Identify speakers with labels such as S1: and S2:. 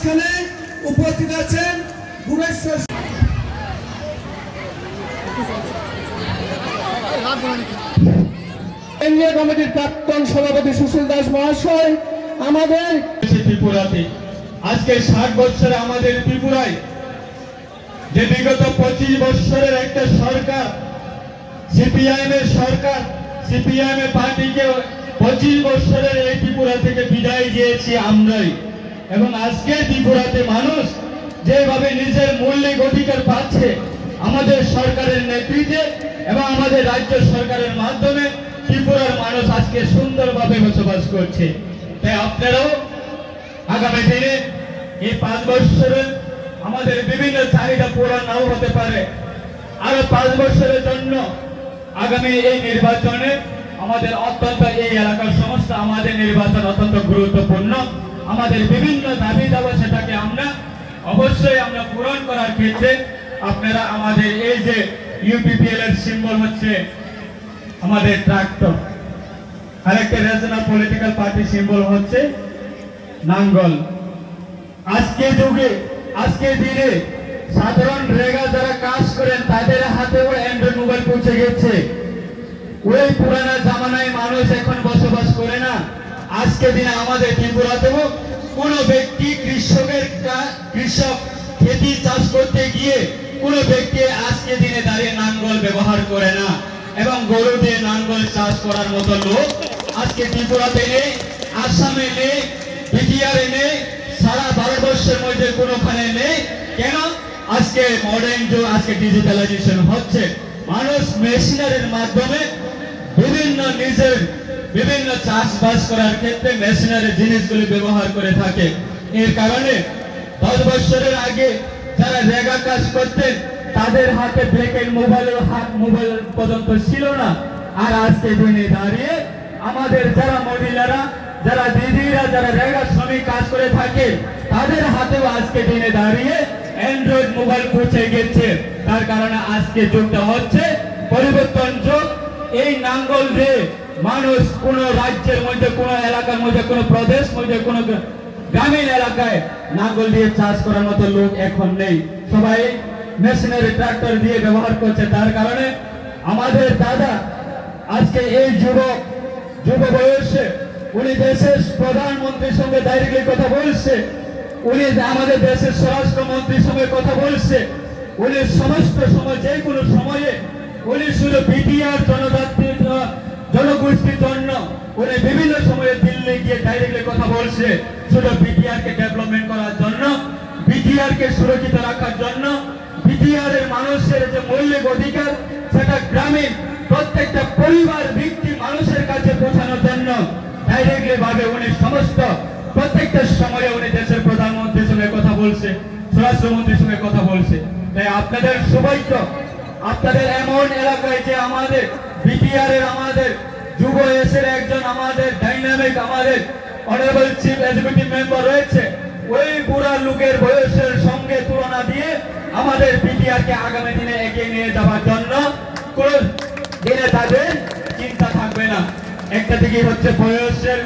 S1: মাঝখানে উপস্থিত আছেন ভুবনেশ্বর কেন্দ্রীয় কমিটির প্রাক্তন সভাপতি সুশীল দাস মহাশয়। আমাদের
S2: ত্রিপুরাতে আজকে 60 বছরে আমাদের ত্রিপুরায় যে বিগত 25 বছরের একটা সরকার সিপিআইএম এর সরকার, সিপিআইএম পার্টিকে 25 বছরের এই ত্রিপুরা থেকে বিদায় দিয়েছি আমরাই। এবং আজকে ত্রিপুরাতে মানুষ যেভাবে নিজের মৌলিক অধিকার পাচ্ছে আমাদের সরকারের নেতৃত্বে এবং আমাদের রাজ্য সরকারের মাধ্যমে ত্রিপুরার মানুষ আজকে সুন্দরভাবে বসবাস করছে। তাই আপনারাও আগামী দিনে এই 5 বছরের আমাদের বিভিন্ন চাহিদা পূরণ নাও হতে পারে, আরো 5 বছরের জন্য আগামী এই নির্বাচনে আমাদের অত্যন্ত এই এলাকার সমস্ত আমাদের নির্বাচন অত্যন্ত গুরুত্বপূর্ণ। আমাদের বিভিন্ন দাবি দাবা সেটাকে আমরা অবশ্যই আমরা পূরণ করার ক্ষেত্রে আপনারা আমাদের এই যে ইউপিপিএল এর সিম্বল হচ্ছে আমাদের ট্রাক্টর, আরেকটা রিজনাল পলিটিক্যাল পার্টি সিম্বল হচ্ছে নাঙ্গল। আজকে যুগে আজকে দিনে সাধারণ রেগা যারা কাজ করেন তাদের হাতেও অ্যান্ড্রয়েড মোবাইল পৌঁছে গেছে। ওই পুরানা জামানায় মানুষ এখন বসবাস করে না। আজকে দিনে আমাদের ত্রিপুরাতেও কোনো ব্যক্তি কৃষক খেতি চাষ করতে গিয়ে কোনো ব্যক্তি আজকে দিনে দাঁড়িয়ে নাঙ্গল ব্যবহার করে না এবং গরু দিয়ে নাঙ্গল চাষ করার মতো লোক আজকে ত্রিপুরাতে নেই, আসামে নেই, বিটিআরে নেই, সারা ভারতবর্ষের মধ্যে কোনোখানে নেই। কেন? আজকে মডার্ন যুগ, আজকে ডিজিটালাইজেশন হচ্ছে, মানুষ মেশিনারির মাধ্যমে বিভিন্ন চাষবাস করার ক্ষেত্রে মেশিনারি জিনিসগুলি ব্যবহার করে থাকে। এর কারণে 10 বছরের আগে যারা রেগা কাজ করতেন তাদের হাতে ব্রেকের মোবাইল পর্যন্ত ছিল না। আর আজকে দিনে দাঁড়িয়ে আমাদের যারা মহিলারা, যারা দিদিরা, যারা রেগা শ্রমিক কাজ করে থাকে তাদের হাতেও আজকে দিনে দাঁড়িয়ে অ্যান্ড্রয়েড মোবাইল পৌঁছে গেছে। তার কারণে আজকে যুগটা হচ্ছে পরিবর্তন যুগ। এই নাঙ্গল দিয়ে মানুষ কোন রাজ্যের মধ্যে, কোন এলাকার মধ্যে, কোন প্রদেশ মধ্যে, কোন গ্রামীণ এলাকায় নাঙ্গল দিয়ে চাষ করার মতো লোক এখন নেই। সবাই মেশিনারি ট্রাক্টর দিয়ে ব্যবহার করছে। তার কারণে আমাদের দাদা আজকে এই যুব বয়সে উনি দেশের প্রধানমন্ত্রীর সঙ্গে ডাইরেক্টলি কথা বলছে, উনি আমাদের দেশের স্বরাষ্ট্রমন্ত্রীর সঙ্গে কথা বলছে, উনি সমস্ত সময় যে কোনো সময়ে উনি শুধু বিটিআর জনগোষ্ঠীর জন্য উনি বিভিন্ন সময়ে দিল্লি গিয়ে ডাইরেক্টলি কথা বলছে, শুধু বিটিআর কে ডেভেলপমেন্ট করার জন্য, বিটিআর কে সুরক্ষিত রাখার জন্য, বিটিআর এর মানুষের যে মৌলিক অধিকার সেটা গ্রামীণ প্রত্যেকটা পরিবার ভিত্তি মানুষের কাছে পৌঁছানোর জন্য ডাইরেক্টলি ভাবে উনি সমস্ত প্রত্যেকটা সময়ে উনি দেশের প্রধানমন্ত্রীর সঙ্গে কথা বলছে, স্বরাষ্ট্রমন্ত্রীর সঙ্গে কথা বলছে। তাই আপনাদের সৌভাগ্য, আপনাদের এমন এলাকায় যে আমাদের বিটিআর এর আমাদের যুব এসের একজন আমাদের ডাইনামিক আমাদের অনারেবল চিফ এক্সিকিউটিভ মেম্বার রয়েছে, ওই বুড়া লোকের বয়সের সঙ্গে তুলনা দিয়ে আমাদের বিটিআর কে আগামী দিনে এগিয়ে নিয়ে যাওয়ার জন্য কোন দিনে তাদের চিন্তা থাকবে না। একটা দিকে হচ্ছে বয়সের